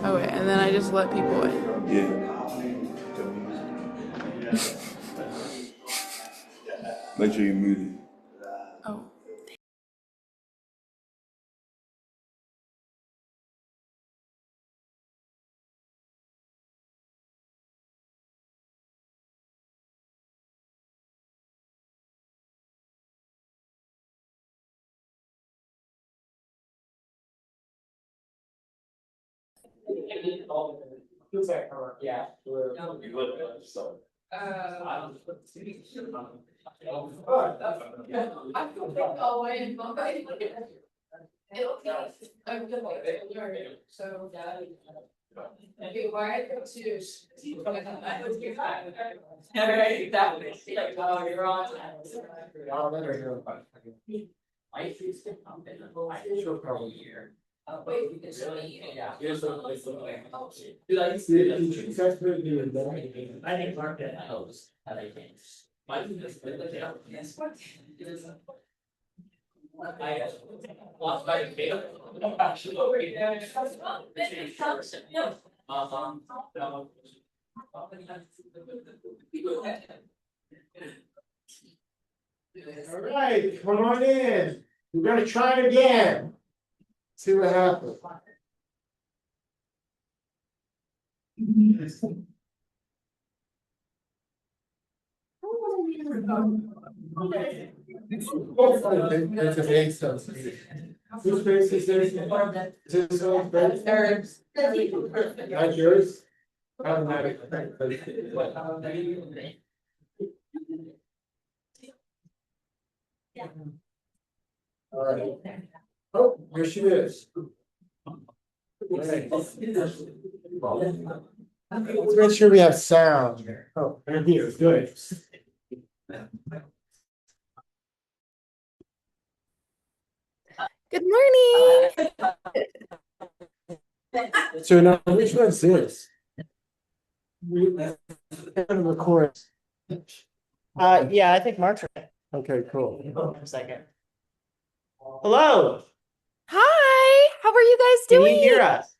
Okay, and then I just let people in. Yeah. Make sure you mute it. Oh. Yeah. Alright, that was like, oh, you're on. She'll probably hear. Wait, it's really, yeah. Here's the place to go. Dude, I used to. I think Mark that helps. That I can. Mike just yes, what? I lost my tail. Actually, All right, come on in. We're gonna try it again. See what happens. It's a big stuff. Whose face is this? Is this someone's face? Not yours? All right. Oh, here she is. Let's make sure we have sound here. Oh, and here, good. Good morning. So now, which one's this? We gonna record. yeah, I think Mark's right. Okay, cool. Hold on a second. Hello, Hi. How are you guys can doing? you hear us?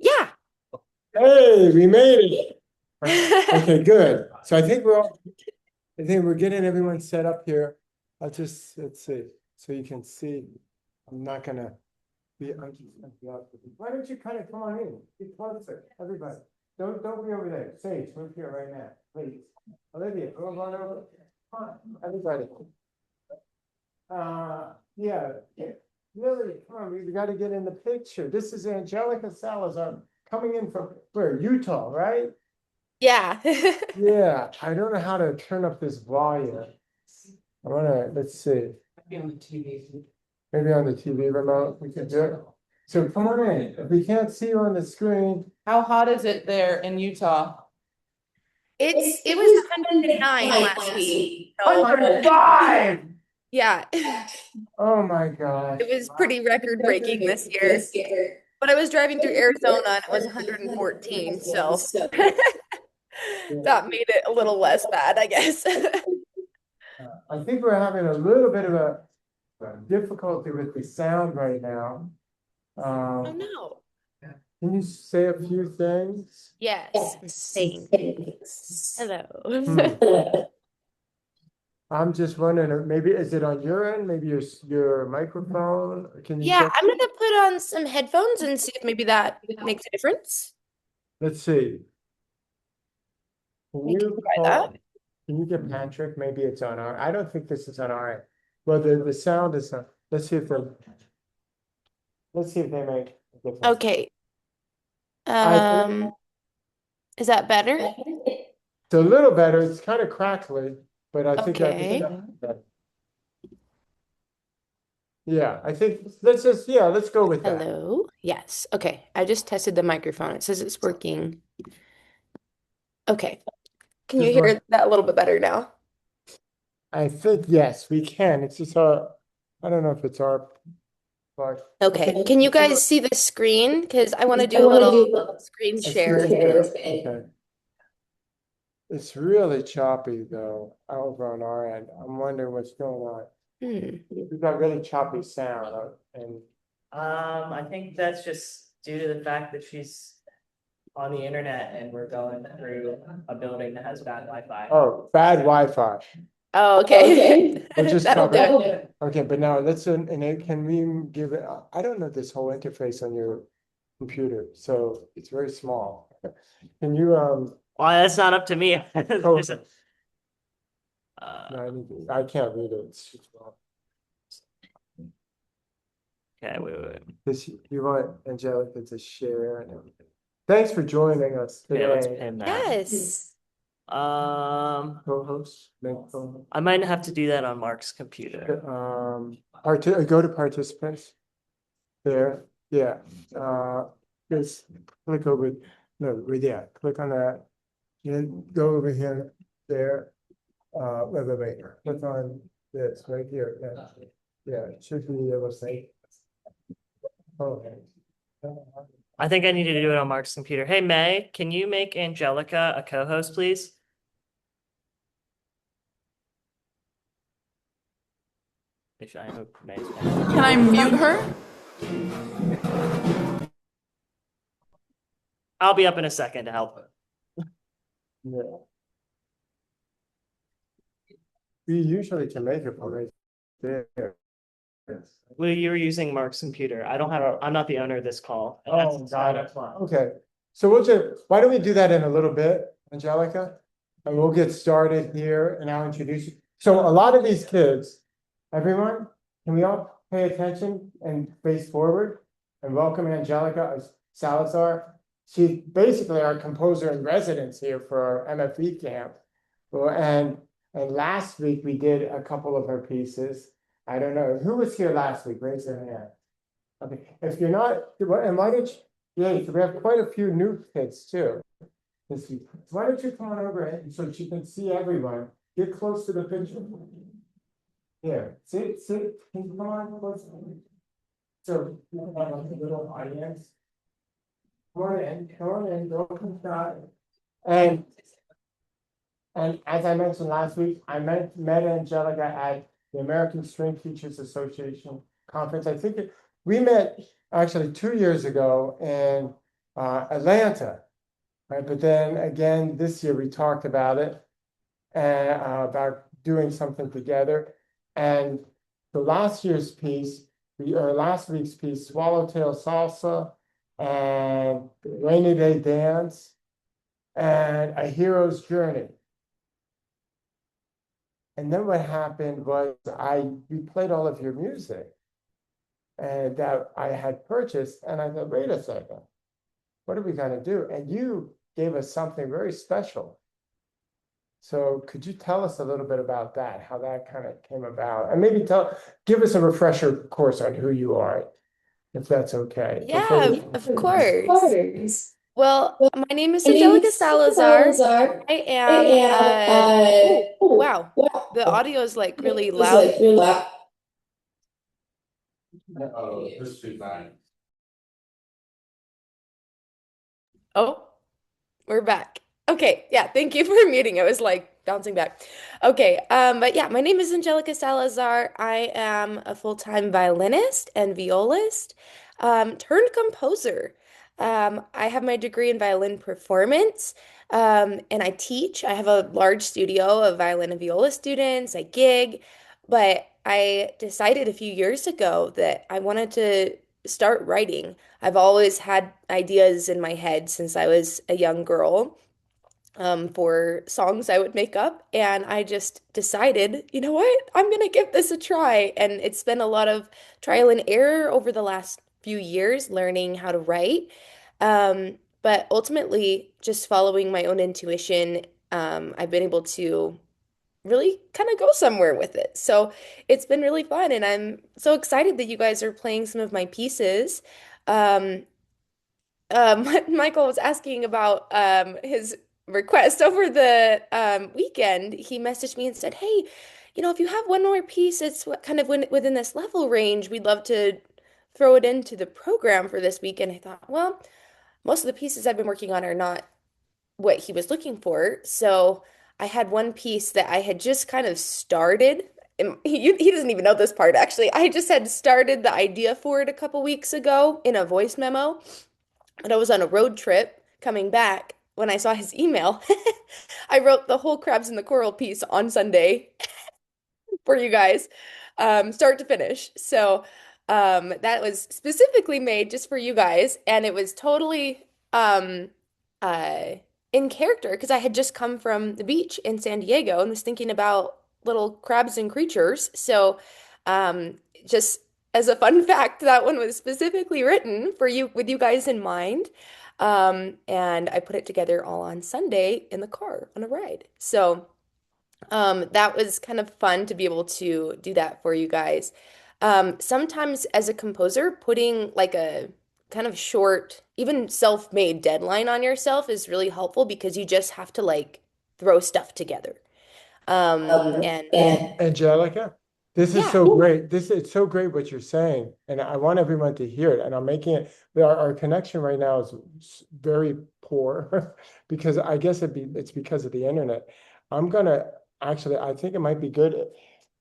Yeah. Hey, we made it. Okay, good. So I think we're getting everyone set up here. Let's see, so you can see. I'm not gonna be. Why don't you kind of come on in? Be closer, everybody. Don't be over there. Sage, move here right now, please. Olivia, go on over. Come on, everybody. Yeah, Lily, come on, we got to get in the picture. This is Angelica Salazar coming in from where? Utah, right? Yeah. Yeah, I don't know how to turn up this volume. Let's see, Be on the TV. maybe on the TV remote we can do it. So come on in. If we can't see you on the screen, How hot is it there in Utah? It was 109 last week. So 105! yeah, Oh my gosh. it was pretty record breaking this year. But I was driving through Arizona and it was 114, so that made it a little less bad, I guess. I think we're having a little bit of a difficulty with the sound right now. Oh no. Can you say a few things? Yes. Thanks. Hello. I'm just wondering, maybe is it on your end? Maybe your microphone? Can you Yeah, check? I'm gonna put on some headphones and see if maybe that makes a difference. Let's see. We can try that. Can you get Patrick? Maybe it's on our, I don't think this is on our end. Well, the sound is not, let's see if they make a difference. Okay. I think Is that better? it's a little better. It's kind of crackly, but I think Okay. yeah, I think let's go with that. Hello. Yes. Okay. I just tested the microphone. It says it's working. Okay. Can you hear that a little bit better now? I think yes, we can. It's just I don't know if it's our part. Okay. Can you guys see the screen? Because I want to do a little screen share thing. Okay. It's really choppy though, over on our end. I'm wondering what's going on. We've got really choppy sound and I think that's just due to the fact that she's on the internet and we're going through a building that has bad Wi-Fi. Oh, bad Wi-Fi. Oh, okay. We'll just That'll cover do it. it. Okay, but now let's, and can we give it, I don't know this whole interface on your computer, so it's very small. Can you, Well, that's not up to me. There's a- no, I can't read it. It's too small. okay, wait. This, you want Angelica to share and everything. Thanks for joining us Okay, let's today. pin that. Yes. Co-host, make co-host. I might have to do that on Mark's computer. Go to participants. There, yeah, just click over, no, right there, click on that. Then go over here, there, wait, click on this right here, yeah, it should be able to say. Okay. I think I need to do it on Mark's computer. Hey, May, can you make Angelica a co-host, please? If I hope May's Can I mute her? I'll be up in a second to help. Yeah. We usually can make it right there. Well, you were using Mark's computer. I don't have, I'm not the owner of this call. Oh, got it. Okay, so why don't we do that in a little bit, Angelica? And we'll get started here and I'll introduce you. So a lot of these kids, everyone, can we all pay attention and face forward? And welcome Angelica Salazar. She's basically our composer in residence here for our MFE camp. Well, and last week we did a couple of her pieces. I don't know, who was here last week? Raise your hand. Okay, if you're not, and why don't you, yeah, so we have quite a few new kids too. This week. Why don't you come on over and so you can see everyone, get close to the picture. Here, sit, can you come on close? So, you have like a little audience. Come on in, don't shot. And as I mentioned last week, I met Angelica at the American String Teachers Association conference. I think we met actually 2 years ago in Atlanta, right? But then again, this year we talked about it and about doing something together. And the last week's piece, Swallowtail Salsa and Rainy Day Dance and A Hero's Journey. And then what happened was we played all of your music and that I had purchased, and I thought, wait a second, what are we gonna do? And you gave us something very special. So could you tell us a little bit about that, how that kind of came about? And maybe give us a refresher course on who you are, if that's okay. Yeah, of course. Well, my name is Angelica Salazar. I am oh, wow. The audio is like really loud. Oh, this is too bad. Oh, we're back. Okay, yeah, thank you for muting. It was like bouncing back. Okay, but yeah, my name is Angelica Salazar. I am a full-time violinist and violist, turned composer. I have my degree in violin performance, and I teach. I have a large studio of violin and viola students. I gig, but I decided a few years ago that I wanted to start writing. I've always had ideas in my head since I was a young girl, for songs I would make up. And I just decided, you know what? I'm gonna give this a try. And it's been a lot of trial and error over the last few years learning how to write. But ultimately, just following my own intuition, I've been able to really kind of go somewhere with it. So it's been really fun, and I'm so excited that you guys are playing some of my pieces. Um, Michael was asking about his request over the weekend. He messaged me and said, "Hey, if you have one more piece, it's what kind of within this level range. We'd love to throw it into the program for this weekend." I thought, well, most of the pieces I've been working on are not what he was looking for. So I had one piece that I had just kind of started. And he doesn't even know this part, actually. I just had started the idea for it a couple weeks ago in a voice memo. And I was on a road trip coming back, when I saw his email, I wrote the whole crabs in the coral piece on Sunday for you guys, start to finish. So that was specifically made just for you guys, and it was totally uh, in character because I had just come from the beach in San Diego and was thinking about little crabs and creatures. So just as a fun fact, that one was specifically written for you with you guys in mind. And I put it together all on Sunday in the car on a ride. So that was kind of fun to be able to do that for you guys. Sometimes as a composer, putting like a kind of short, even self-made deadline on yourself is really helpful because you just have to like throw stuff together. And Angelica, this is yeah. so great. It's so great what you're saying, and I want everyone to hear it. And I'm making it. Our connection right now is very poor because I guess it's because of the internet. I'm gonna actually. I think it might be good.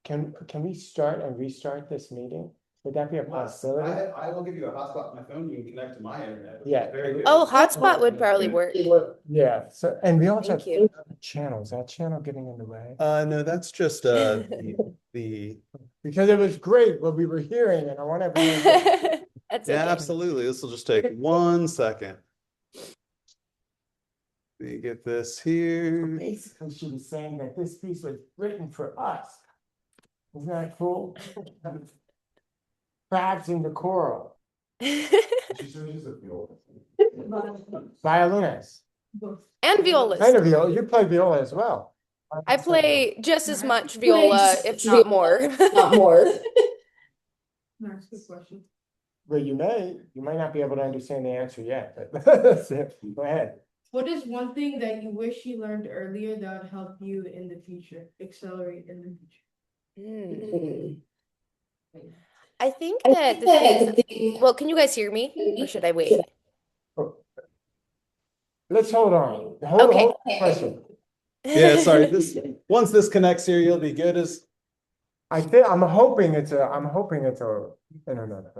Can we start and restart this meeting? Would that be a possibility? I will give you a hotspot on my phone, you can connect to my internet. Yeah. Very good. Oh, hotspot would probably work. Yeah. So, and we also Thank have you. channels. That channel getting in the way. No, that's just, the, Because it was great what we were hearing, and I want everyone to. That's yeah, okay. absolutely. This will just take 1 second. Let me get this here. Basically, she was saying that this piece was written for us. Isn't that cool? Crabs in the coral. Violinist. And Kind violist. of viola. You play viola as well. I play just as much viola, if not more. That's a good question. Well, you might not be able to understand the answer yet, but go ahead. What is one thing that you wish you learned earlier that would help you in the future, accelerate in the future? I think that the thing, well, can you guys hear me or should I wait? Let's hold on. Hold the question. Yeah, sorry, once this connects here, you'll be good as. I'm hoping it's a internet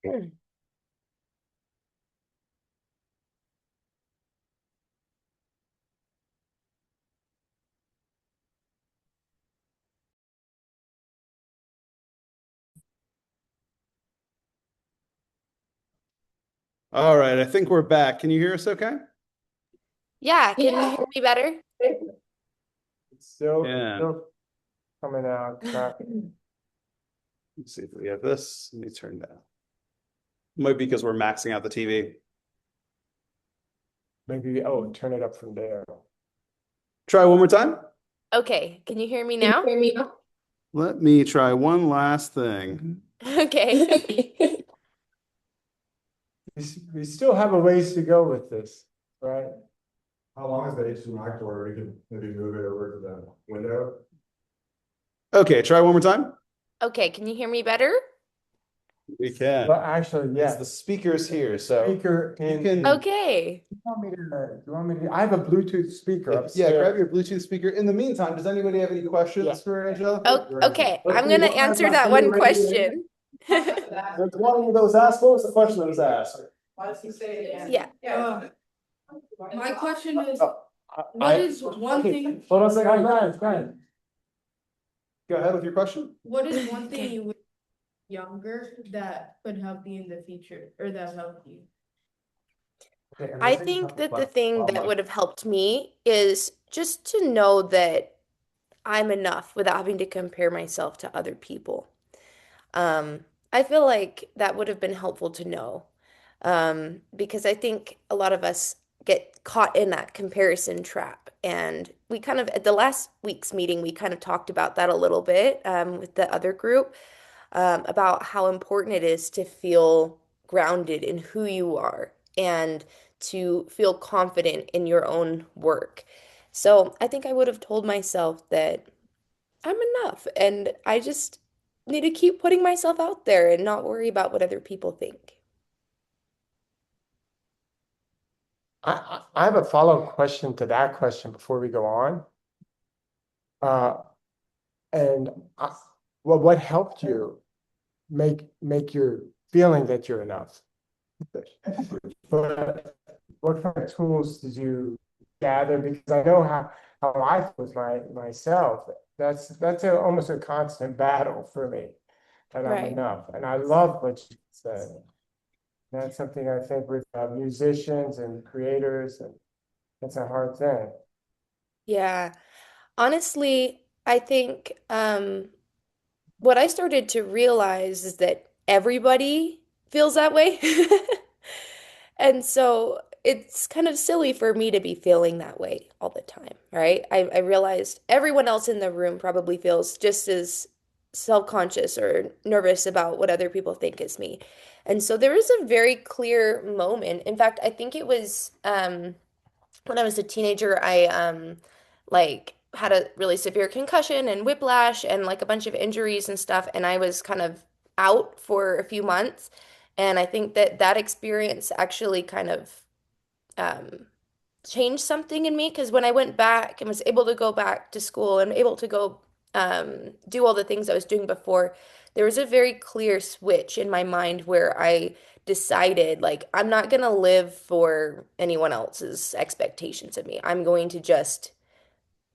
thing. All right, I think we're back. Can you hear us okay? Yeah, can you hear me better? It's still Yeah. coming out. Let's see if we have this. Let me turn down. Might be because we're maxing out the TV. Maybe, turn it up from there. Try one more time. Okay, can you hear me now? Let me try one last thing. Okay. We still have a ways to go with this, right? How long is the HDMI cord where we can maybe move it over to the window? Okay, try one more time. Okay, can you hear me better? We can. But actually, It's yes. the speakers here, so Speaker you in. can. Okay. You want me to, I have a Bluetooth speaker Yeah, upstairs. grab your Bluetooth speaker. In the meantime, does anybody have any questions Yeah. for Angelica? Oh, okay, I'm gonna answer that one question. There's one that was asked. What was the question that was asked? Yeah. My question is, What is one thing? Hold on a second, go ahead. Go ahead with your question. What is one Okay. thing you wish younger that could help you in the future, or that helped you? I think that the thing that would have helped me is just to know that I'm enough without having to compare myself to other people. I feel like that would have been helpful to know, because I think a lot of us get caught in that comparison trap. And we kind of, at the last week's meeting, we kind of talked about that a little bit with the other group, about how important it is to feel grounded in who you are and to feel confident in your own work. So I think I would have told myself that I'm enough and I just need to keep putting myself out there and not worry about what other people think. I have a follow-up question to that question before we go on. And what helped you make your feeling that you're enough? But what kind of tools did you gather? Because I know how I feel with myself. That's almost a constant battle for me, and I'm Right. enough. And I love what you said. That's something I think with musicians and creators, and it's a hard thing. Yeah. Honestly, I think what I started to realize is that everybody feels that way. And so it's kind of silly for me to be feeling that way all the time, right? I realized everyone else in the room probably feels just as self-conscious or nervous about what other people think is me. And so there was a very clear moment. In fact, I think it was when I was a teenager, I like had a really severe concussion and whiplash and like a bunch of injuries and stuff, and I was kind of out for a few months. And I think that that experience actually kind of um, changed something in me because when I went back and was able to go back to school and able to go do all the things I was doing before, there was a very clear switch in my mind where I decided, like, I'm not gonna live for anyone else's expectations of me. I'm going to just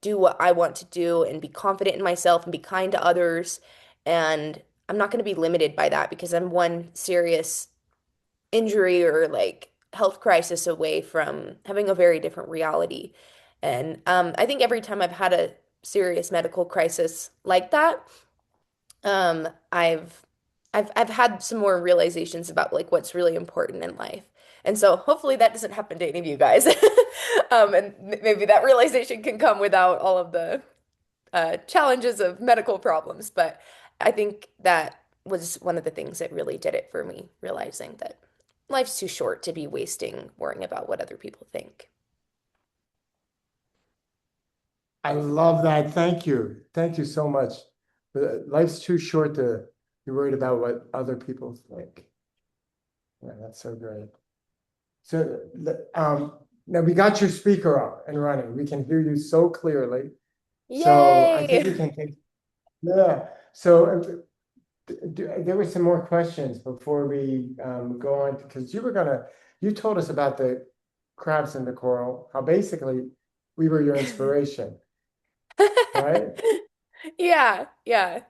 do what I want to do and be confident in myself and be kind to others. And I'm not going to be limited by that because I'm one serious injury or like health crisis away from having a very different reality. And I think every time I've had a serious medical crisis like that, um, I've I've had some more realizations about like what's really important in life. And so hopefully that doesn't happen to any of you guys. And maybe that realization can come without all of the challenges of medical problems. But I think that was one of the things that really did it for me, realizing that life's too short to be wasting worrying about what other people think. I love that. Thank you. Thank you so much. Life's too short to be worried about what other people think. Yeah, that's so great. So, now we got your speaker up and running. We can hear you so clearly. So I think we Yay! can take, yeah. So there were some more questions before we go on, because you told us about the crabs in the coral, how basically we were your inspiration, right? Yeah, yeah.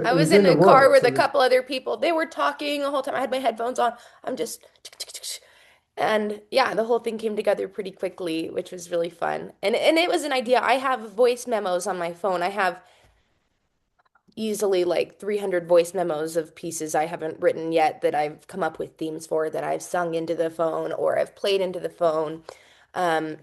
I It was was in in the a car words. with a It was, couple other people. They were talking the whole time. I had my headphones on. I'm just, and yeah, the whole thing came together pretty quickly, which was really fun. And it was an idea. I have voice memos on my phone. I have easily like 300 voice memos of pieces I haven't written yet that I've come up with themes for that I've sung into the phone or I've played into the phone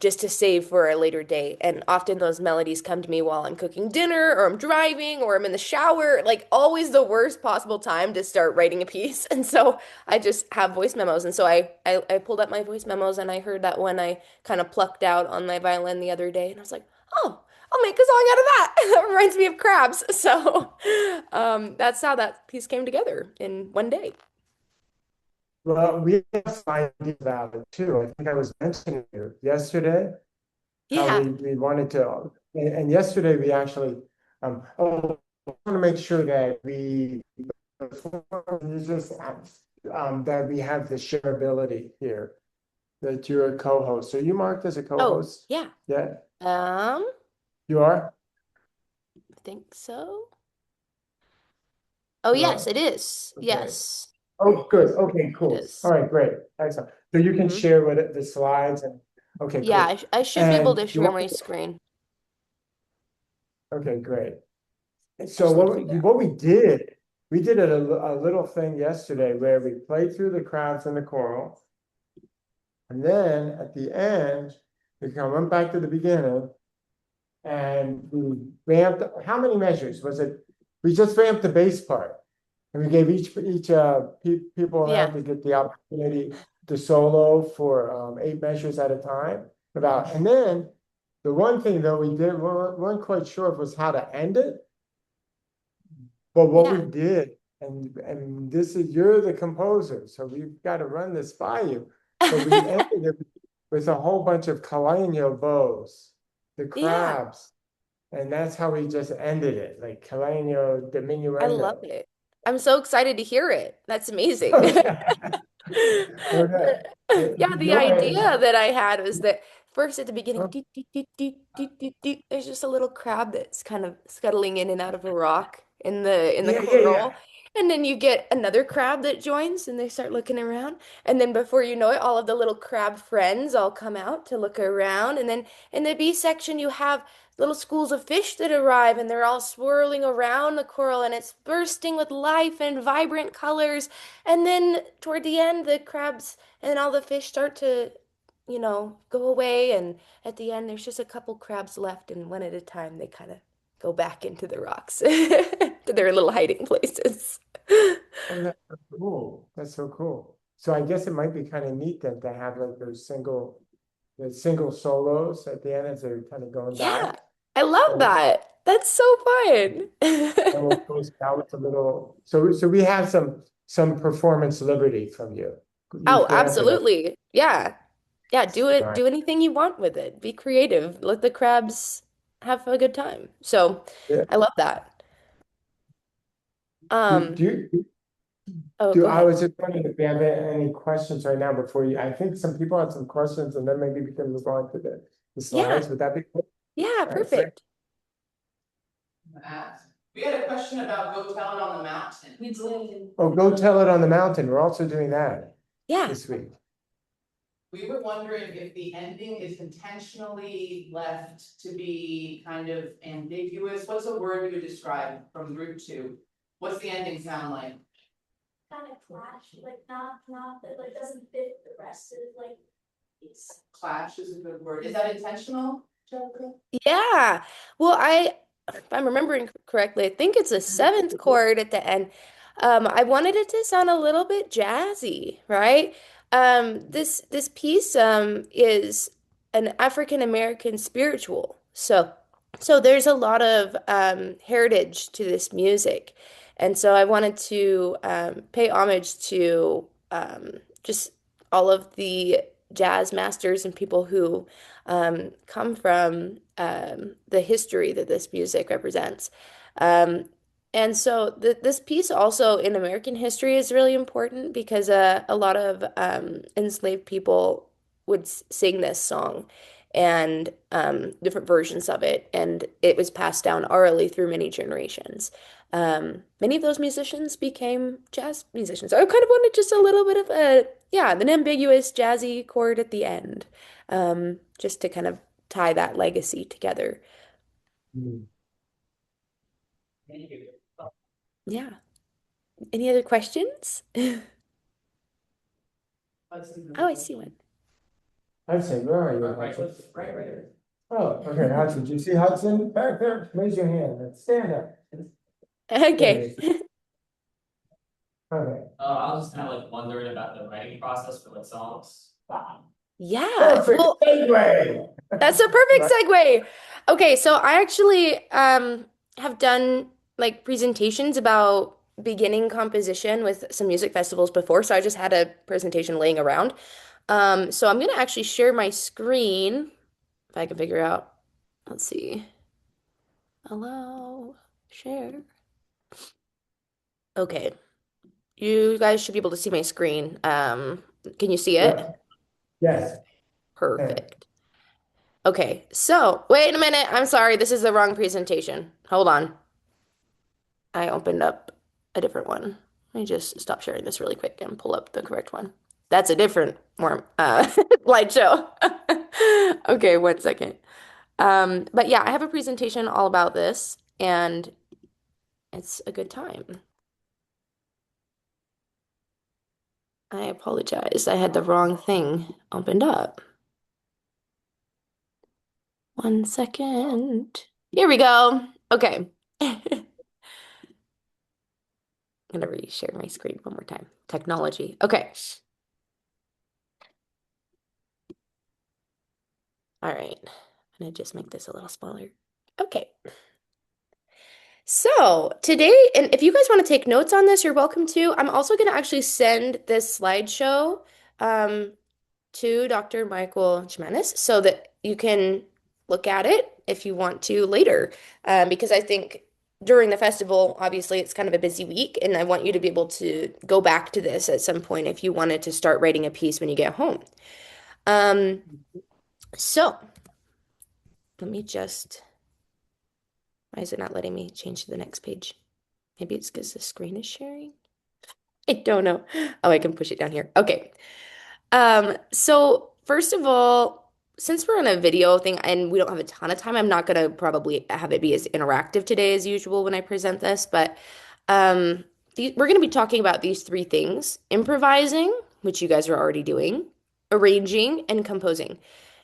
just to save for a later date. And often those melodies come to me while I'm cooking dinner or I'm driving or I'm in the shower, like always the worst possible time to start writing a piece. And so I just have voice memos. And so I pulled up my voice memos and I heard that one I kind of plucked out on my violin the other day. And I was like, oh, I'll make a song out of that. That reminds me of crabs. So that's how that piece came together in one day. well, we have some ideas about it too. I think I was mentioning you yesterday how Yeah. we wanted to, and yesterday we actually, I want to make sure that you just, that we have the shareability here, that you're a co-host. So you marked as a Oh, co-host? yeah. Yeah, I you are? think so. Oh, yes, Well, it is. okay. Yes, Oh, good. Okay, it cool. All is. right, great. Excellent. So you can Hmm. share the slides and, okay, Yeah, cool. I should be able And to you share want, my screen. okay, great. I So just need to figure out. what we did a little thing yesterday where we played through the crowds and the choral. And then at the end, we can run back to the beginning and we vamped, how many measures was it? We just vamped the bass part. And we gave each people Yeah. had to get the opportunity to solo for 8 measures at a time. And then the one thing though weren't quite sure of was how to end it. But what we Yeah. did, and this is, you're the composer, so we've got to run this by you. But we ended it with a whole bunch of Calaño bows, the Yeah. crabs, and that's how we just ended it, like Calaño I love diminuendo. it. I'm so excited to hear it. That's amazing. Okay. Okay. Yeah, the Enjoy. idea that I had was that first at the beginning, Oh, doot, doot, doot, doot, doot, doot, doot, there's just a little crab that's kind of scuttling in and out of a rock in the yeah, yeah, coral. yeah. And then you get another crab that joins and they start looking around. And then before you know it, all of the little crab friends all come out to look around. And then in the B section, you have little schools of fish that arrive and they're all swirling around the coral and it's bursting with life and vibrant colors. And then toward the end, the crabs and all the fish start to, go away. And at the end, there's just a couple crabs left, and one at a time, they kind of go back into the rocks to their little hiding places. Oh, that's so cool. That's so cool. So I guess it might be kind of neat then to have like the single solos at the end as they're kind of going Yeah, back. I love And that. That's so fun. and we'll close it out with a little, so we have some performance liberty from you. You Oh, can answer that. absolutely. Yeah. Yeah, do All it, right. do anything you want with it. Be creative. Let the crabs have a good time. So Yeah. I love that. Do, Um, do, oh, do, go I ahead. was just wondering if you have any questions right now before you, I think some people had some questions and then maybe we can move on to the Yeah, slides. Would that be cool? yeah, All right, great. perfect. We had a question about go tell it on the mountain. We did. Oh, go tell it on the mountain. We're also doing that Yeah. this week. We were wondering if the ending is intentionally left to be kind of ambiguous. What's a word you would describe from Route 2? What's the ending sound like? Kind of clash, like not that like doesn't fit the rest of like these. Clash is a good word. Is that intentional, Angelica? Yeah. Well, if I'm remembering correctly, I think it's a seventh chord at the end. I wanted it to sound a little bit jazzy, right? This piece is an African American spiritual. So there's a lot of heritage to this music. And so I wanted to pay homage to just all of the jazz masters and people who come from the history that this music represents. Um, and so this piece also in American history is really important because a lot of enslaved people would sing this song and different versions of it, and it was passed down orally through many generations. Many of those musicians became jazz musicians. I kind of wanted just a little bit of an ambiguous jazzy chord at the end, just to kind of tie that legacy together. Mm. Thank you. Yeah. Any other questions? Oh, I see one. Hudson, where are you, Right, Hudson? right, right. Oh, okay, Hudson. Do you see Hudson back there? Raise your hand. Let's stand up. There he Okay. is. Okay. I was just kind of like wondering about the writing process for the songs. Yeah. Perfect Well, segue. that's a perfect Right. segue. Okay, so I actually have done like presentations about beginning composition with some music festivals before, so I just had a presentation laying around. So I'm gonna actually share my screen if I can figure out. Let's see. Allow share. Okay. You guys should be able to see my screen. Can you see it? Yeah. Yes. Okay. Perfect. Okay, so wait a minute. I'm sorry, this is the wrong presentation. Hold on. I opened up a different one. Let me just stop sharing this really quick and pull up the correct one. That's a different more slideshow. Okay, 1 second. But yeah, I have a presentation all about this, and it's a good time. I apologize. I had the wrong thing opened up. 1 second. Here we go. Okay. I'm gonna reshare my screen one more time. Technology. Okay. All right. I'm gonna just make this a little smaller. Okay. So today, and if you guys want to take notes on this, you're welcome to. I'm also gonna actually send this slideshow um, to Dr. Michael Jimenez so that you can look at it if you want to later. Because I think during the festival, obviously it's kind of a busy week, and I want you to be able to go back to this at some point if you wanted to start writing a piece when you get home. Um, so let me just, why is it not letting me change to the next page? Maybe it's because the screen is sharing. I don't know. Oh, I can push it down here. Okay. So first of all, since we're on a video thing and we don't have a ton of time, I'm not gonna probably have it be as interactive today as usual when I present this, but we're gonna be talking about these three things: improvising, which you guys are already doing, arranging, and composing.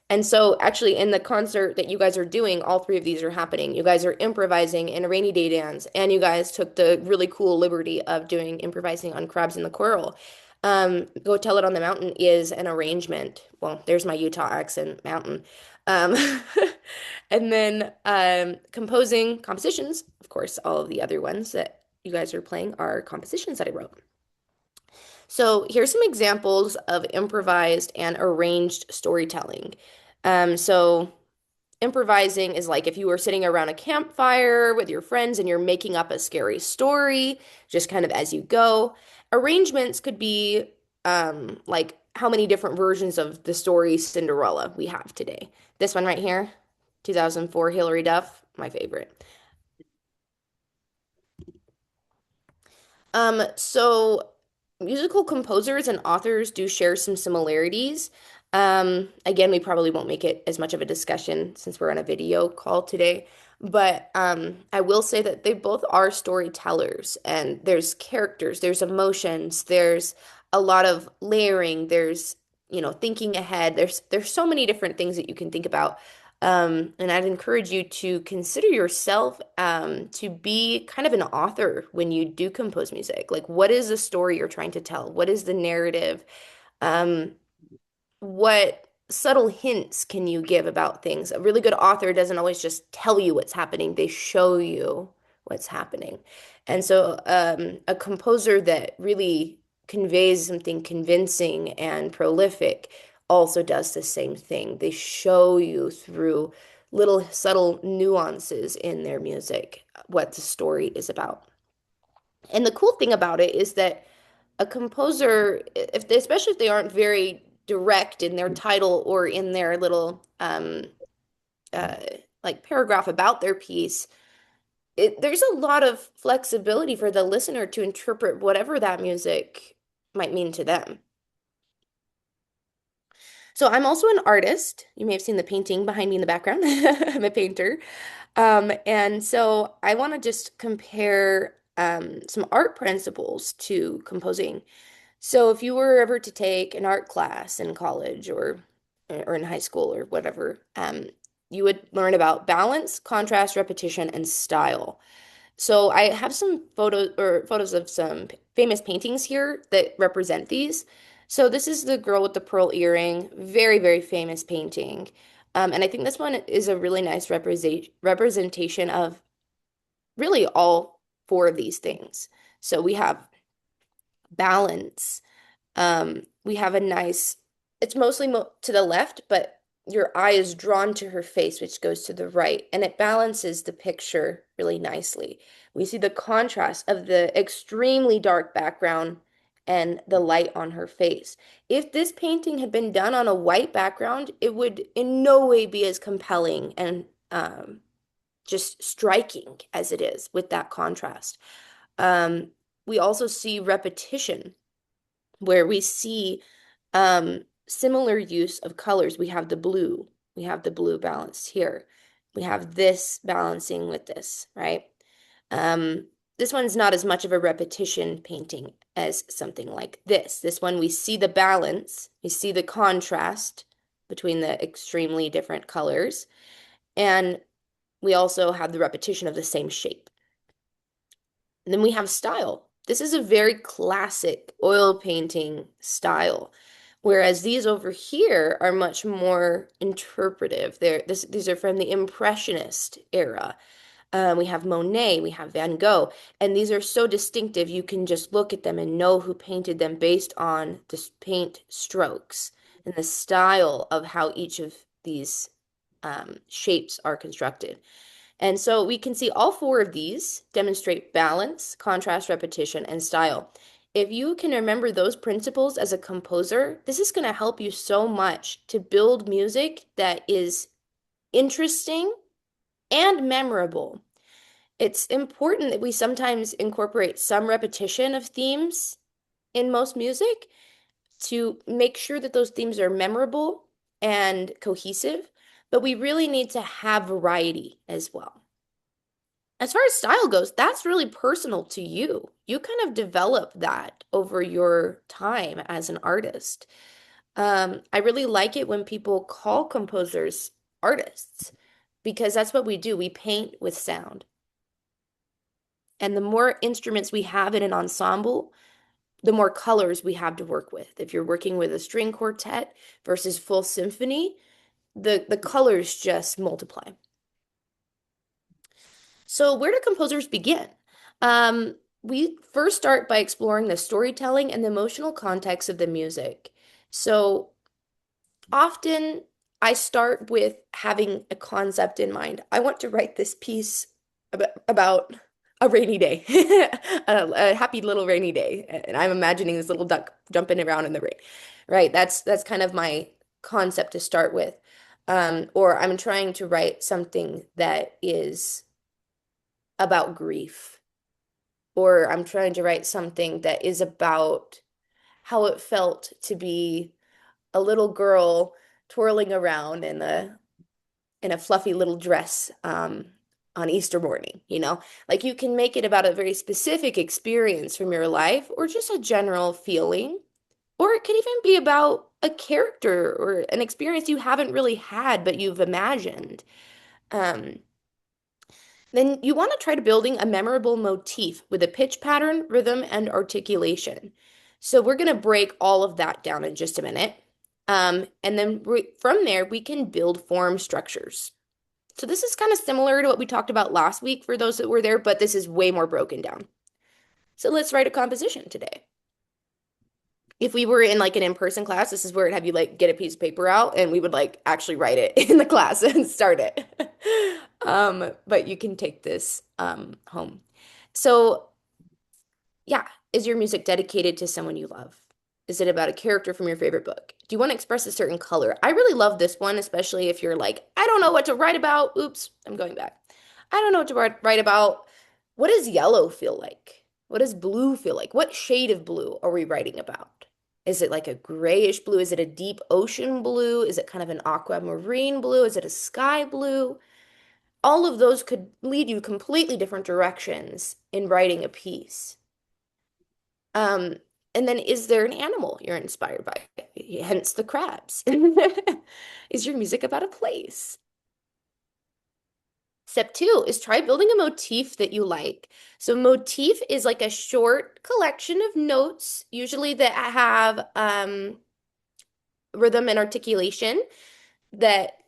And so, actually, in the concert that you guys are doing, all three of these are happening. You guys are improvising in a rainy day dance, and you guys took the really cool liberty of doing improvising on Crabs in the Coral. Go Tell It on the Mountain is an arrangement. Well, there's my Utah accent, mountain. Um, and then composing compositions, of course, all of the other ones that you guys are playing are compositions that I wrote. So here's some examples of improvised and arranged storytelling. So improvising is like if you were sitting around a campfire with your friends and you're making up a scary story, just kind of as you go. Arrangements could be like how many different versions of the story Cinderella we have today. This one right here, 2004 Hilary Duff, my favorite. So musical composers and authors do share some similarities. Again, we probably won't make it as much of a discussion since we're on a video call today, but I will say that they both are storytellers, and there's characters, there's emotions, there's a lot of layering, there's, thinking ahead. There's so many different things that you can think about. And I'd encourage you to consider yourself to be kind of an author when you do compose music. Like, what is the story you're trying to tell? What is the narrative? Um, what subtle hints can you give about things? A really good author doesn't always just tell you what's happening, they show you what's happening. And so, a composer that really conveys something convincing and prolific also does the same thing. They show you through little subtle nuances in their music what the story is about. And the cool thing about it is that a composer, especially if they aren't very direct in their title or in their little uh, like paragraph about their piece, there's a lot of flexibility for the listener to interpret whatever that music might mean to them. So I'm also an artist. You may have seen the painting behind me in the background. I'm a painter. And so I want to just compare some art principles to composing. So if you were ever to take an art class in college or in high school or whatever, you would learn about balance, contrast, repetition, and style. So I have some photos of some famous paintings here that represent these. So this is the girl with the pearl earring, very, very famous painting. And I think this one is a really nice representation of really all four of these things. So we have balance. We have a nice, it's mostly mo to the left, but your eye is drawn to her face, which goes to the right, and it balances the picture really nicely. We see the contrast of the extremely dark background and the light on her face. If this painting had been done on a white background, it would in no way be as compelling and just striking as it is with that contrast. Um, we also see repetition where we see similar use of colors. We have the blue. We have the blue balanced here. We have this balancing with this, right? Um, this one's not as much of a repetition painting as something like this. This one, we see the balance. We see the contrast between the extremely different colors. And we also have the repetition of the same shape. And then we have style. This is a very classic oil painting style, whereas these over here are much more interpretive. These are from the Impressionist era. We have Monet, we have Van Gogh, and these are so distinctive you can just look at them and know who painted them based on the paint strokes and the style of how each of these shapes are constructed. And so we can see all four of these demonstrate balance, contrast, repetition, and style. If you can remember those principles as a composer, this is going to help you so much to build music that is interesting and memorable. It's important that we sometimes incorporate some repetition of themes in most music to make sure that those themes are memorable and cohesive, but we really need to have variety as well. As far as style goes, that's really personal to you. You kind of develop that over your time as an artist. I really like it when people call composers artists because that's what we do. We paint with sound. And the more instruments we have in an ensemble, the more colors we have to work with. If you're working with a string quartet versus full symphony, the colors just multiply. So where do composers begin? We first start by exploring the storytelling and the emotional context of the music. So often I start with having a concept in mind. I want to write this piece about a rainy day, a happy little rainy day. And I'm imagining this little duck jumping around in the rain, right? That's kind of my concept to start with. Or I'm trying to write something that is about grief, or I'm trying to write something that is about how it felt to be a little girl twirling around in a fluffy little dress on Easter morning, you know? Like you can make it about a very specific experience from your life or just a general feeling, or it could even be about a character or an experience you haven't really had but you've imagined. Um, Then you want to try to building a memorable motif with a pitch pattern, rhythm, and articulation. So we're going to break all of that down in just a minute. And then from there, we can build form structures. So this is kind of similar to what we talked about last week for those that were there, but this is way more broken down. So let's write a composition today. If we were in like an in-person class, this is where it'd have you like get a piece of paper out and we would like actually write it in the class and start it. But you can take this home. So yeah, is your music dedicated to someone you love? Is it about a character from your favorite book? Do you want to express a certain color? I really love this one, especially if you're like, I don't know what to write about. Oops, I'm going back. I don't know what to write about. What does yellow feel like? What does blue feel like? What shade of blue are we writing about? Is it like a grayish blue? Is it a deep ocean blue? Is it kind of an aquamarine blue? Is it a sky blue? All of those could lead you completely different directions in writing a piece. Um, and then is there an animal you're inspired by? Hence the crabs. Is your music about a place? Step two is try building a motif that you like. So motif is like a short collection of notes, usually that have rhythm and articulation that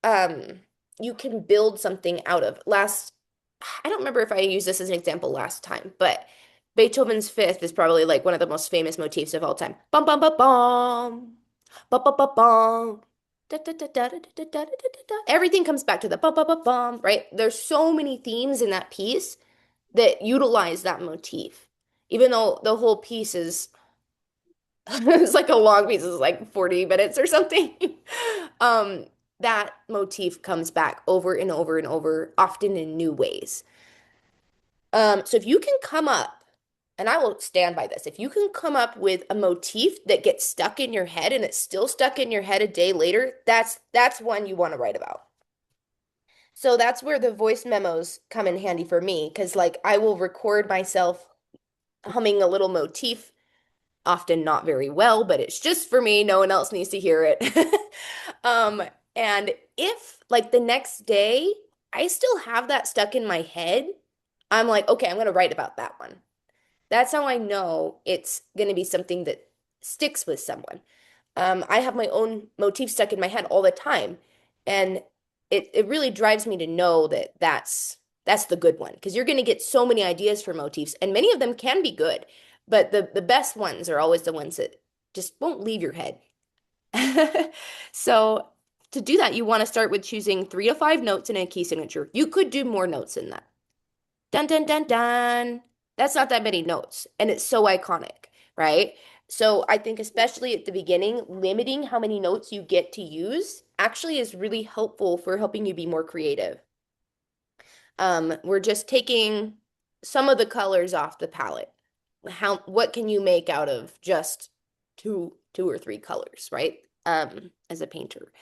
um, you can build something out of. I don't remember if I used this as an example last time, but Beethoven's Fifth is probably like one of the most famous motifs of all time. Bum bum bum bum, bum bum bum bum. Da, da, da, da, da, da, da, da, da, da. Everything comes back to the bum bum bum bum, right? There's so many themes in that piece that utilize that motif, even though the whole piece is it's like a long piece, it's like 40 minutes or something. Um, that motif comes back over and over and over, often in new ways. So if you can come up, and I will stand by this, if you can come up with a motif that gets stuck in your head and it's still stuck in your head a day later, that's one you want to write about. So that's where the voice memos come in handy for me, because like I will record myself humming a little motif, often not very well, but it's just for me. No one else needs to hear it. Um, and if like the next day I still have that stuck in my head, I'm like, okay, I'm gonna write about that one. That's how I know it's gonna be something that sticks with someone. I have my own motif stuck in my head all the time, and it really drives me to know that that's the good one because you're gonna get so many ideas for motifs, and many of them can be good, but the best ones are always the ones that just won't leave your head. So to do that, you want to start with choosing 3 to 5 notes in a key signature. You could do more notes in that. Dun, dun, dun, dun. That's not that many notes, and it's so iconic, right? So I think especially at the beginning, limiting how many notes you get to use actually is really helpful for helping you be more creative. We're just taking some of the colors off the palette. What can you make out of just two or three colors, right? As a painter.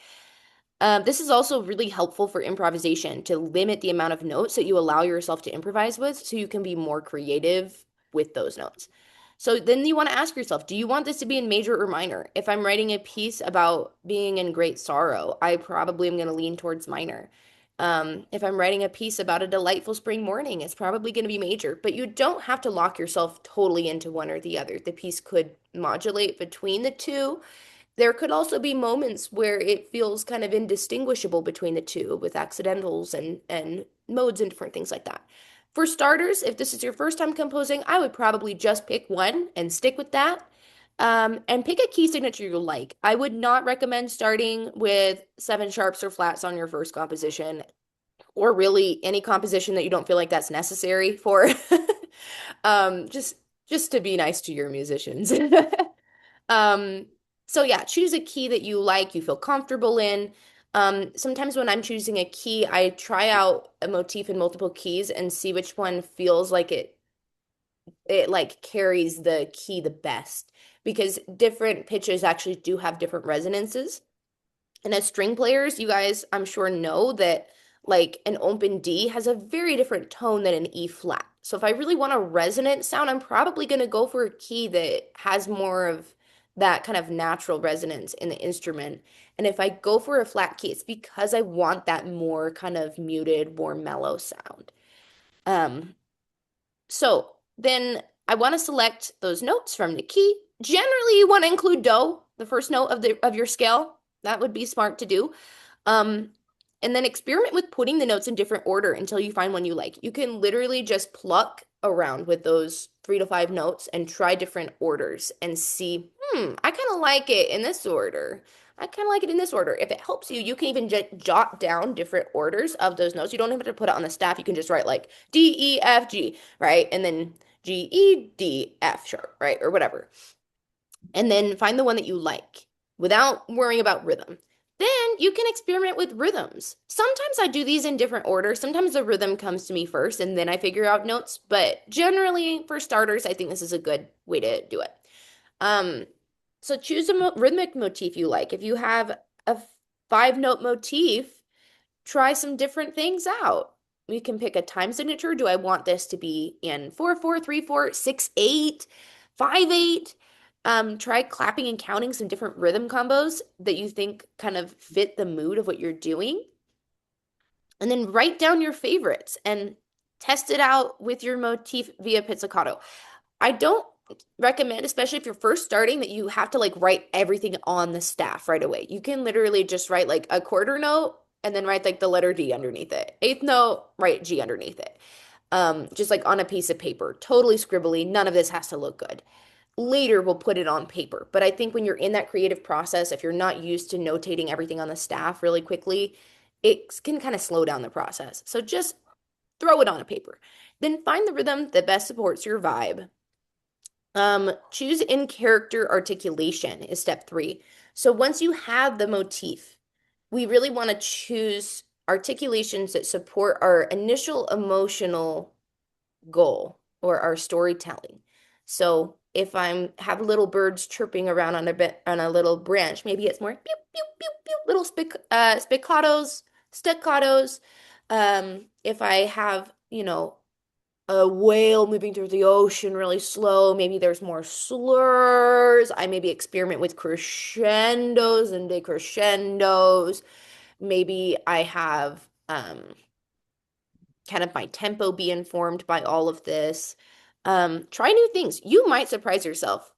This is also really helpful for improvisation to limit the amount of notes that you allow yourself to improvise with so you can be more creative with those notes. So then you want to ask yourself, do you want this to be in major or minor? If I'm writing a piece about being in great sorrow, I probably am going to lean towards minor. If I'm writing a piece about a delightful spring morning, it's probably going to be major, but you don't have to lock yourself totally into one or the other. The piece could modulate between the two. There could also be moments where it feels kind of indistinguishable between the two with accidentals and modes and different things like that. For starters, if this is your first time composing, I would probably just pick one and stick with that. And pick a key signature you like. I would not recommend starting with 7 sharps or flats on your first composition, or really any composition that you don't feel like that's necessary for. Um, just just to be nice to your musicians. Um, so yeah, choose a key that you like, you feel comfortable in. Sometimes when I'm choosing a key, I try out a motif in multiple keys and see which one feels like it like carries the key the best because different pitches actually do have different resonances. And as string players, you guys, I'm sure know that like an open D has a very different tone than an E flat. So if I really want a resonant sound, I'm probably going to go for a key that has more of that kind of natural resonance in the instrument. And if I go for a flat key, it's because I want that more kind of muted, more mellow sound. Um, so then I want to select those notes from the key. Generally, you want to include do, the first note of your scale. That would be smart to do. Um, and then experiment with putting the notes in different order until you find one you like. You can literally just pluck around with those 3 to 5 notes and try different orders and see, I kind of like it in this order. I kind of like it in this order. If it helps you, you can even jot down different orders of those notes. You don't have to put it on the staff. You can just write like D, E, F, G, right? And then G, E, D, F sharp, right? Or whatever. And then find the one that you like without worrying about rhythm. Then you can experiment with rhythms. Sometimes I do these in different orders. Sometimes the rhythm comes to me first and then I figure out notes. But generally, for starters, I think this is a good way to do it. Um, so choose a rhythmic motif you like. If you have a 5 note motif, try some different things out. We can pick a time signature. Do I want this to be in 4/4, 3/4, 6/8, 5/8? Try clapping and counting some different rhythm combos that you think kind of fit the mood of what you're doing. And then write down your favorites and test it out with your motif via pizzicato. I don't recommend, especially if you're first starting, that you have to like write everything on the staff right away. You can literally just write like a quarter note and then write like the letter D underneath it. Eighth note, write G underneath it. Just like on a piece of paper, totally scribbly. None of this has to look good. Later, we'll put it on paper. But I think when you're in that creative process, if you're not used to notating everything on the staff really quickly, it can kind of slow down the process. So just throw it on a paper. Then find the rhythm that best supports your vibe. Choose in character articulation is step 3. So once you have the motif, we really want to choose articulations that support our initial emotional goal or our storytelling. So if I'm have little birds chirping around on a little branch, maybe it's more pew pew pew pew little staccatos. If I have, a whale moving through the ocean really slow, maybe there's more slurs. I maybe experiment with crescendos and decrescendos. Maybe I have kind of my tempo be informed by all of this. Try new things. You might surprise yourself.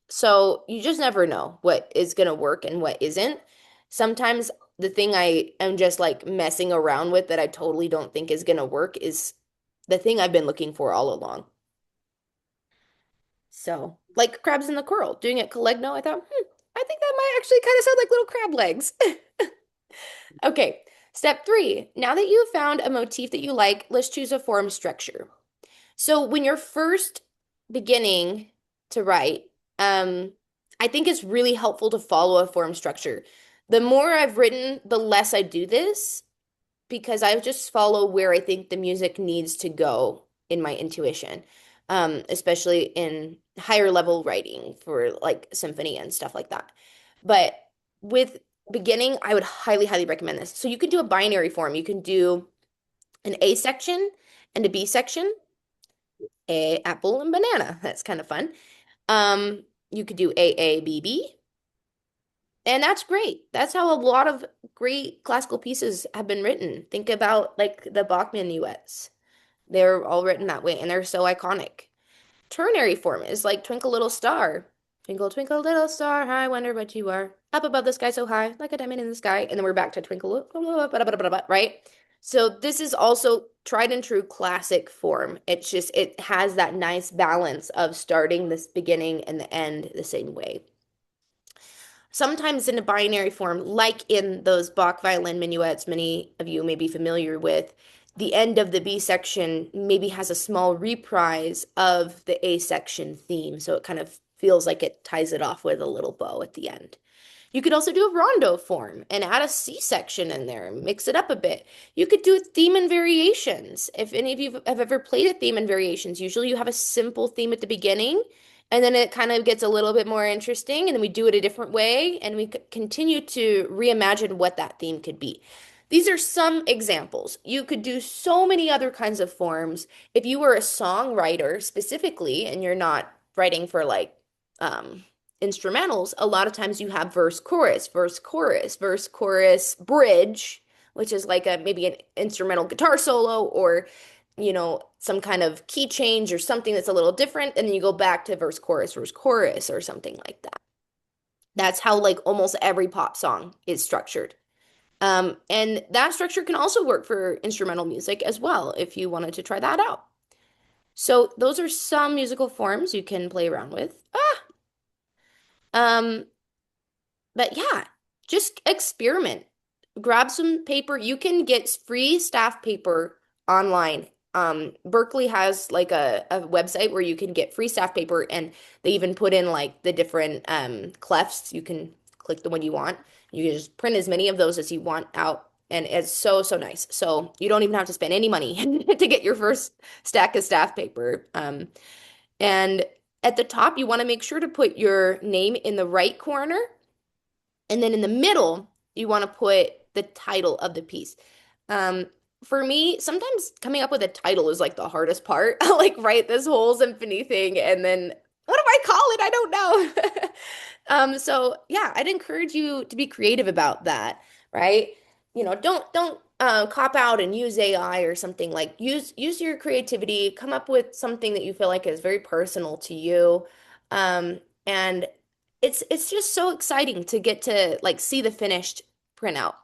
So you just never know what is going to work and what isn't. Sometimes the thing I am just like messing around with that I totally don't think is going to work is the thing I've been looking for all along. So, like crabs in the coral, doing it collegno, I thought, I think that might actually kind of sound like little crab legs. Okay, step three. Now that you've found a motif that you like, let's choose a form structure. So when you're first beginning to write, I think it's really helpful to follow a form structure. The more I've written, the less I do this because I just follow where I think the music needs to go in my intuition, especially in higher level writing for like symphony and stuff like that. But with beginning, I would highly, highly recommend this. So you could do a binary form. You can do an A section and a B section, a apple and banana. That's kind of fun. You could do AABB, and that's great. That's how a lot of great classical pieces have been written. Think about like the Bach minuets. They're all written that way and they're so iconic. Ternary form is like Twinkle Little Star. Twinkle, twinkle, little star, I wonder what you are. Up above the sky so high, like a diamond in the sky. And then we're back to twinkle, right? So this is also tried and true classic form. It's just, it has that nice balance of starting this beginning and the end the same way. Sometimes in a binary form, like in those Bach violin minuets many of you may be familiar with, the end of the B section maybe has a small reprise of the A section theme, so it kind of feels like it ties it off with a little bow at the end. You could also do a rondo form and add a C section in there, mix it up a bit. You could do a theme and variations. If any of you have ever played a theme and variations, usually you have a simple theme at the beginning, and then it kind of gets a little bit more interesting, and then we do it a different way, and we continue to reimagine what that theme could be. These are some examples. You could do so many other kinds of forms. If you were a songwriter specifically, and you're not writing for like instrumentals, a lot of times you have verse, chorus, verse, chorus, verse, chorus, bridge, which is like a maybe an instrumental guitar solo or some kind of key change or something that's a little different, and then you go back to verse, chorus, or something like that. That's how like almost every pop song is structured. And that structure can also work for instrumental music as well if you wanted to try that out. So those are some musical forms you can play around with. Um, but yeah, just experiment. Grab some paper. You can get free staff paper online. Berkeley has like a website where you can get free staff paper, and they even put in like the different clefs. You can click the one you want. You can just print as many of those as you want out, and it's so, so nice. So you don't even have to spend any money to get your first stack of staff paper. And at the top, you want to make sure to put your name in the right corner. And then in the middle, you want to put the title of the piece. Um, for me, sometimes coming up with a title is like the hardest part. Like write this whole symphony thing and then what do I call it? I don't know. So yeah, I'd encourage you to be creative about that, right? Don't cop out and use AI or something. Like use your creativity, come up with something that you feel like is very personal to you. And it's just so exciting to get to like see the finished printout.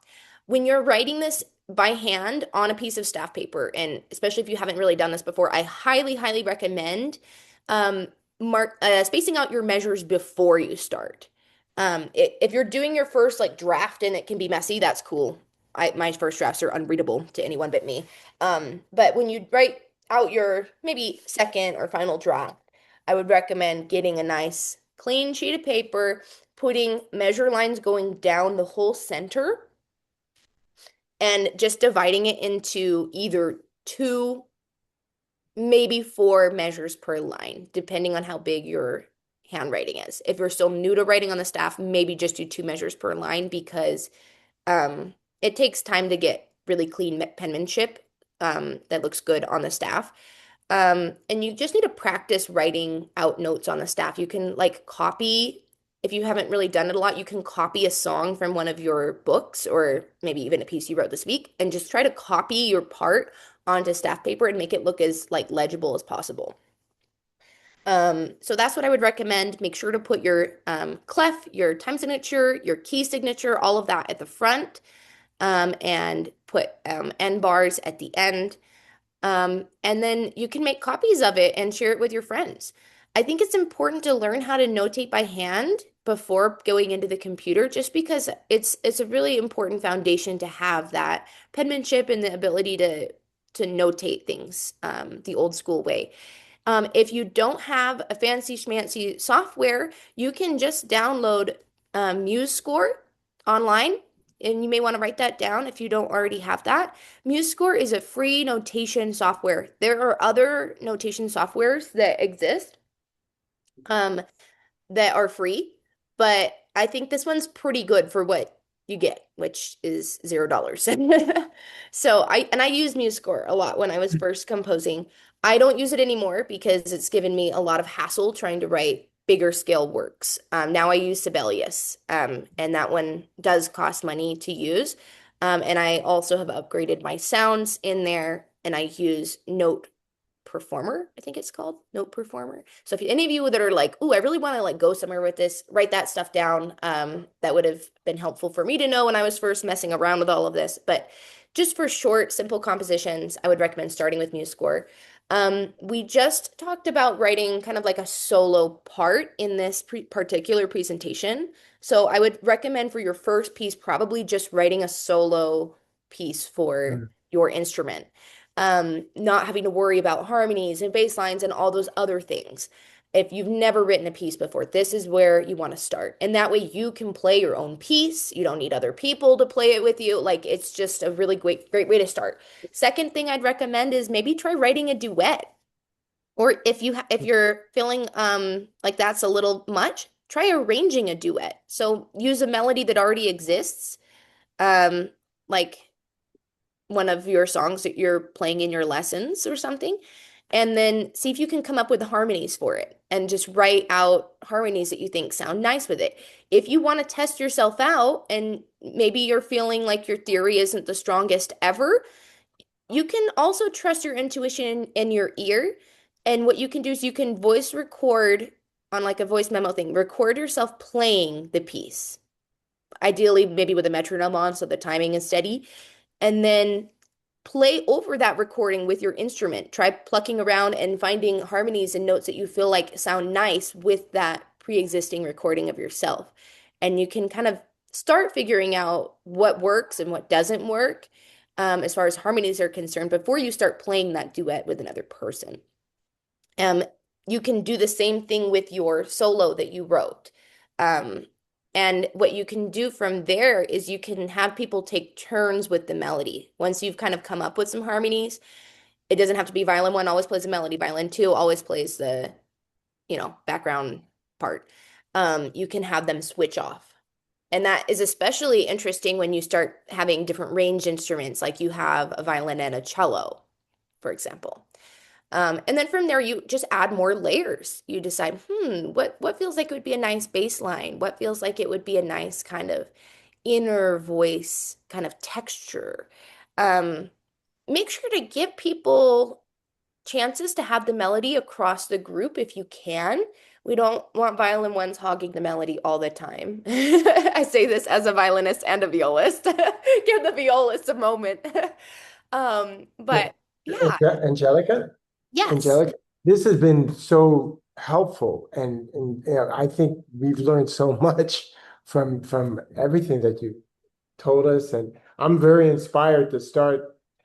When you're writing this by hand on a piece of staff paper, and especially if you haven't really done this before, I highly, highly recommend um, mark spacing out your measures before you start. If you're doing your first like draft and it can be messy, that's cool. My first drafts are unreadable to anyone but me. But when you write out your maybe second or final draft, I would recommend getting a nice clean sheet of paper, putting measure lines going down the whole center, and just dividing it into either two, maybe four measures per line, depending on how big your handwriting is. If you're still new to writing on the staff, maybe just do two measures per line because it takes time to get really clean penmanship that looks good on the staff. And you just need to practice writing out notes on the staff. You can like copy, if you haven't really done it a lot, you can copy a song from one of your books or maybe even a piece you wrote this week and just try to copy your part onto staff paper and make it look as like legible as possible. So that's what I would recommend. Make sure to put your clef, your time signature, your key signature, all of that at the front, and put end bars at the end. And then you can make copies of it and share it with your friends. I think it's important to learn how to notate by hand before going into the computer, just because it's a really important foundation to have that penmanship and the ability to notate things the old school way. If you don't have a fancy schmancy software, you can just download MuseScore online, and you may want to write that down if you don't already have that. MuseScore is a free notation software. There are other notation softwares that exist um, that are free, but I think this one's pretty good for what you get, which is $0. So I use MuseScore a lot when I was first composing. I don't use it anymore because it's given me a lot of hassle trying to write bigger scale works. Now I use Sibelius, and that one does cost money to use. And I also have upgraded my sounds in there, and I use Note Performer, I think it's called, Note Performer. So if any of you that are like, "Ooh, I really want to like go somewhere with this," write that stuff down. That would have been helpful for me to know when I was first messing around with all of this. But just for short, simple compositions, I would recommend starting with MuseScore. We just talked about writing kind of like a solo part in this particular presentation. So I would recommend for your first piece, probably just writing a solo piece for your instrument, not having to worry about harmonies and bass lines and all those other things. If you've never written a piece before, this is where you want to start. And that way you can play your own piece. You don't need other people to play it with you. Like it's just a really great way to start. Second thing I'd recommend is maybe try writing a duet. Or if you're feeling like that's a little much, try arranging a duet. So use a melody that already exists. Like one of your songs that you're playing in your lessons or something, and then see if you can come up with harmonies for it and just write out harmonies that you think sound nice with it. If you want to test yourself out and maybe you're feeling like your theory isn't the strongest ever, you can also trust your intuition in your ear. And what you can do is you can voice record on like a voice memo thing, record yourself playing the piece, ideally maybe with a metronome on so the timing is steady, and then play over that recording with your instrument. Try plucking around and finding harmonies and notes that you feel like sound nice with that pre-existing recording of yourself. And you can kind of start figuring out what works and what doesn't work, as far as harmonies are concerned before you start playing that duet with another person. Um, you can do the same thing with your solo that you wrote. Um, and what you can do from there is you can have people take turns with the melody. Once you've kind of come up with some harmonies, it doesn't have to be violin one always plays the melody, violin two always plays the, background part. You can have them switch off. And that is especially interesting when you start having different range instruments, like you have a violin and a cello, for example. And then from there, you just add more layers. You decide, what feels like it would be a nice bass line? What feels like it would be a nice kind of inner voice kind of texture? Um, Make sure to give people chances to have the melody across the group if you can. We don't want violin ones hogging the melody all the time. I say this as a violinist and a violist. Give the violist a moment. But yeah, Angelica? yes. Angelica, this has been so helpful, and I think we've learned so much from everything that you told us, and I'm very inspired to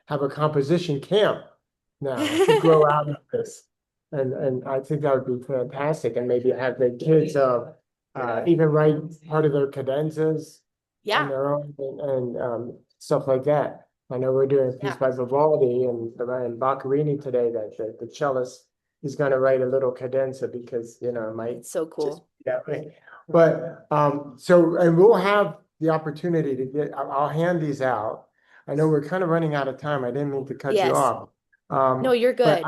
have a composition camp now to grow out of this, and I think that would be fantastic, and maybe have the kids even write part of their cadenzas on Yeah, their own and stuff like that. I know we're doing a piece yeah, by Vivaldi and Boccherini today that the cellist is going to write a little cadenza because it might it's so just cool. be that way. But so and we'll have the opportunity to I'll hand these out. I know we're kind of running out of time. I didn't mean to cut you Yes. off. No, you're But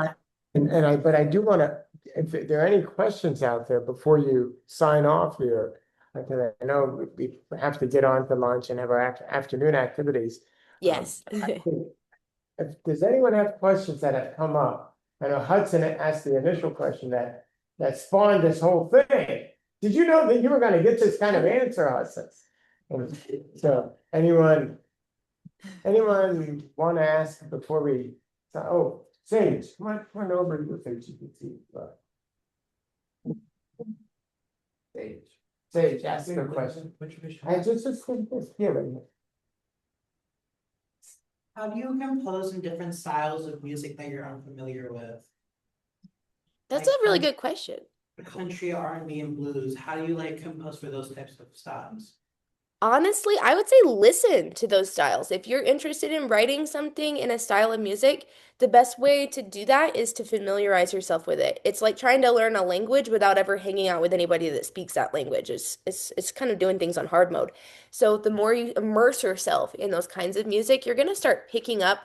good. I do want to, if there are any questions out there before you sign off here, because I know we have to get on to lunch and have our afternoon activities. Yes. I think if does anyone have questions that have come up? I know Hudson asked the initial question that spawned this whole thing. Did you know that you were going to get this kind of answer, Hudson? And so anyone want to ask before we? Oh, Sage, come on over with HGPT. Sage. Sage, ask the question. I just think this here right here. How do you compose in different styles of music that you're unfamiliar with? That's a really good question. Country, R&B, and blues. How do you like compose for those types of styles? Honestly, I would say listen to those styles. If you're interested in writing something in a style of music, the best way to do that is to familiarize yourself with it. It's like trying to learn a language without ever hanging out with anybody that speaks that language. It's kind of doing things on hard mode. So the more you immerse yourself in those kinds of music, you're going to start picking up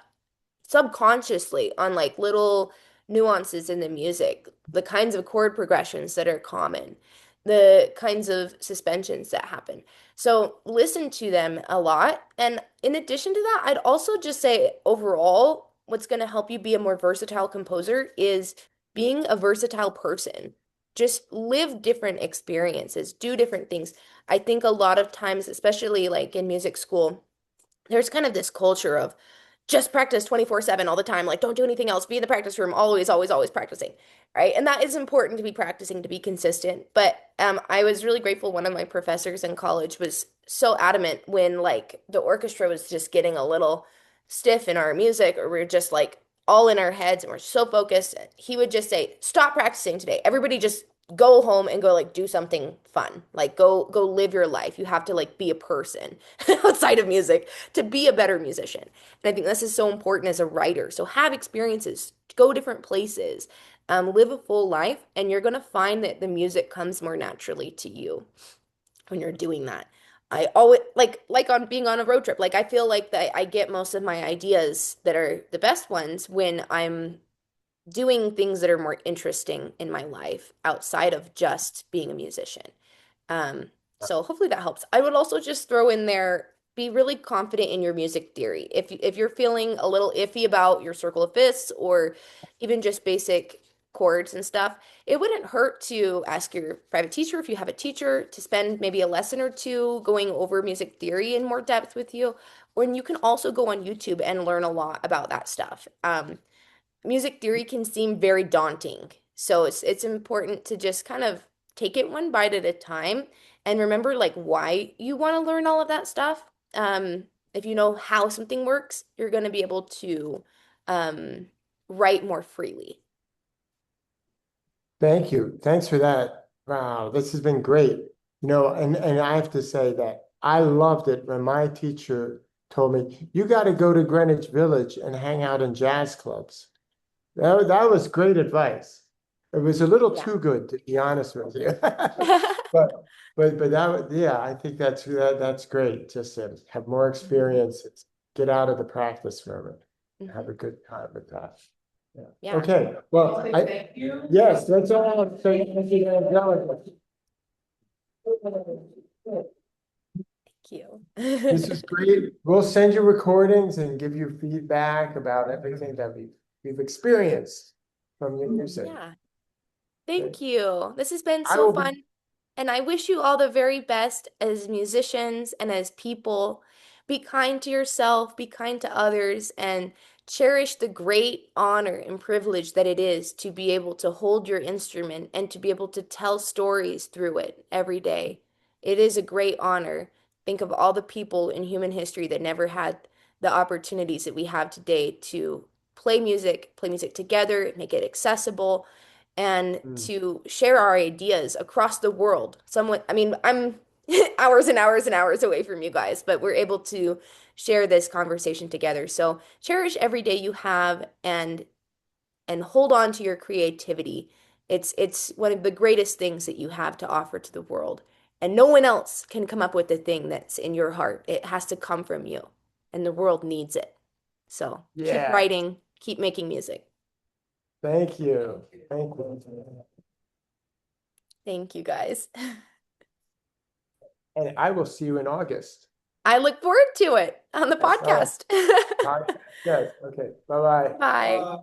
subconsciously on like little nuances in the music, the kinds of chord progressions that are common, the kinds of suspensions that happen. So listen to them a lot. And in addition to that, I'd also just say overall, what's going to help you be a more versatile composer is being a versatile person. Just live different experiences, do different things. I think a lot of times, especially like in music school, there's kind of this culture of just practice 24/7 all the time. Like, don't do anything else. Be in the practice room, always, always, always practicing. Right. And that is important to be practicing, to be consistent. But I was really grateful. One of my professors in college was so adamant when like the orchestra was just getting a little stiff in our music, or we're just like all in our heads and we're so focused. He would just say, stop practicing today. Everybody just go home and go like do something fun. Like go live your life. You have to like be a person outside of music to be a better musician. And I think this is so important as a writer. So have experiences, go different places, live a full life, and you're going to find that the music comes more naturally to you when you're doing that. I always like on being on a road trip. Like I feel like that I get most of my ideas that are the best ones when I'm doing things that are more interesting in my life outside of just being a musician. Um, so hopefully that helps. I would also just throw in there, be really confident in your music theory. If you're feeling a little iffy about your circle of fifths or even just basic chords and stuff, it wouldn't hurt to ask your private teacher, if you have a teacher, to spend maybe a lesson or two going over music theory in more depth with you. Or you can also go on YouTube and learn a lot about that stuff. Music theory can seem very daunting. So it's important to just kind of take it one bite at a time and remember like why you want to learn all of that stuff. If you know how something works, you're going to be able to um, write more freely. Thank you. Thanks for that. Wow, this has been great. And I have to say that I loved it when my teacher told me, you got to go to Greenwich Village and hang out in jazz clubs. That was great advice. It was a little Yeah. too good, to be honest with you. But yeah, I think that's great. Just to have more experiences, get out of the practice room and have a Mhm. good time with that. Yeah. Yeah. Okay. Well, Thank you. yes, that's all. Thank you, Angelica. Thank This you. is great. We'll send you recordings and give you feedback about everything that we've experienced from your music. Yeah. Okay. Thank you. This has been I so will be. fun. And I wish you all the very best as musicians and as people. Be kind to yourself, be kind to others, and cherish the great honor and privilege that it is to be able to hold your instrument and to be able to tell stories through it every day. It is a great honor. Think of all the people in human history that never had the opportunities that we have today to play music together, make it accessible and Mm. to share our ideas across the world. I mean, I'm hours and hours and hours away from you guys, but we're able to share this conversation together. So cherish every day you have and hold on to your creativity. It's one of the greatest things that you have to offer to the world. And no one else can come up with the thing that's in your heart. It has to come from you, and the world needs it. So keep Yeah. writing, keep making music. Thank you. Thank you. Thank you guys. And I will see you in August. I look forward to it on the Yes. All podcast. right. Yes. Okay. Bye-bye. Bye.